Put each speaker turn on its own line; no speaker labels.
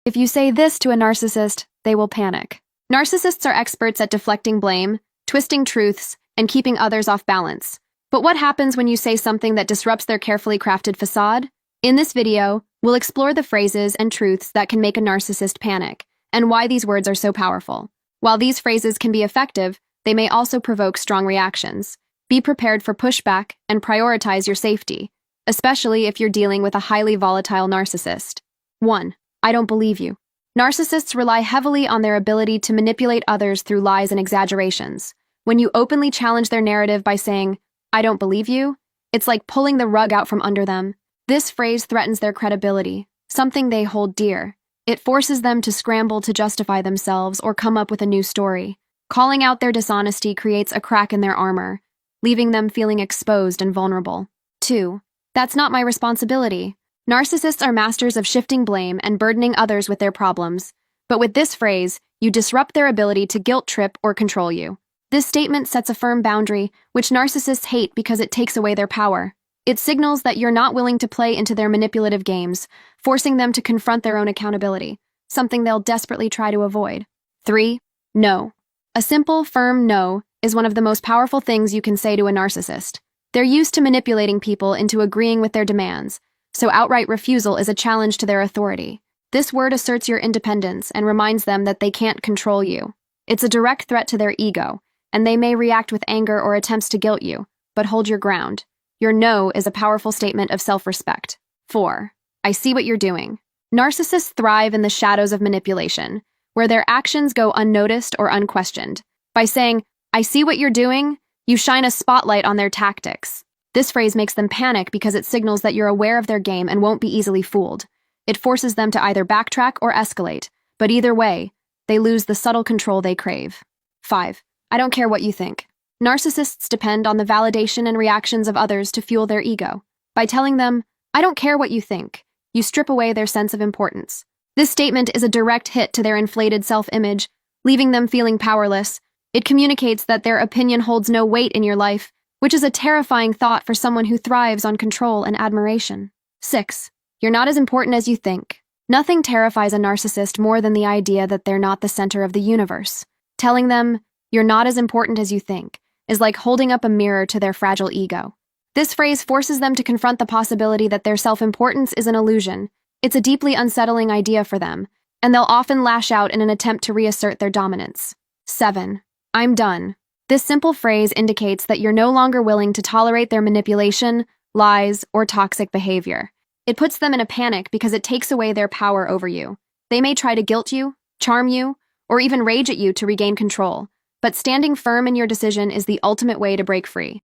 If you say this to a narcissist, they will panic. Narcissists are experts at deflecting blame, twisting truths, and keeping others off balance. But what happens when you say something that disrupts their carefully crafted facade? In this video, we'll explore the phrases and truths that can make a narcissist panic, and why these words are so powerful. While these phrases can be effective, they may also provoke strong reactions. Be prepared for pushback and prioritize your safety, especially if you're dealing with a highly volatile narcissist. 1. I don't believe you. Narcissists rely heavily on their ability to manipulate others through lies and exaggerations. When you openly challenge their narrative by saying, I don't believe you, it's like pulling the rug out from under them. This phrase threatens their credibility, something they hold dear. It forces them to scramble to justify themselves or come up with a new story. Calling out their dishonesty creates a crack in their armor, leaving them feeling exposed and vulnerable. 2. That's not my responsibility. Narcissists are masters of shifting blame and burdening others with their problems. But with this phrase, you disrupt their ability to guilt trip or control you. This statement sets a firm boundary, which narcissists hate because it takes away their power. It signals that you're not willing to play into their manipulative games, forcing them to confront their own accountability, something they'll desperately try to avoid. 3. No. A simple, firm no is one of the most powerful things you can say to a narcissist. They're used to manipulating people into agreeing with their demands, so outright refusal is a challenge to their authority. This word asserts your independence and reminds them that they can't control you. It's a direct threat to their ego, and they may react with anger or attempts to guilt you, but hold your ground. Your no is a powerful statement of self-respect. 4. I see what you're doing. Narcissists thrive in the shadows of manipulation, where their actions go unnoticed or unquestioned. By saying, I see what you're doing, you shine a spotlight on their tactics. This phrase makes them panic because it signals that you're aware of their game and won't be easily fooled. It forces them to either backtrack or escalate, but either way, they lose the subtle control they crave. 5. I don't care what you think. Narcissists depend on the validation and reactions of others to fuel their ego. By telling them, I don't care what you think, you strip away their sense of importance. This statement is a direct hit to their inflated self-image, leaving them feeling powerless. It communicates that their opinion holds no weight in your life, which is a terrifying thought for someone who thrives on control and admiration. 6. You're not as important as you think. Nothing terrifies a narcissist more than the idea that they're not the center of the universe. Telling them, you're not as important as you think, is like holding up a mirror to their fragile ego. This phrase forces them to confront the possibility that their self-importance is an illusion. It's a deeply unsettling idea for them, and they'll often lash out in an attempt to reassert their dominance. 7. I'm done. This simple phrase indicates that you're no longer willing to tolerate their manipulation, lies, or toxic behavior. It puts them in a panic because it takes away their power over you. They may try to guilt you, charm you, or even rage at you to regain control, but standing firm in your decision is the ultimate way to break free.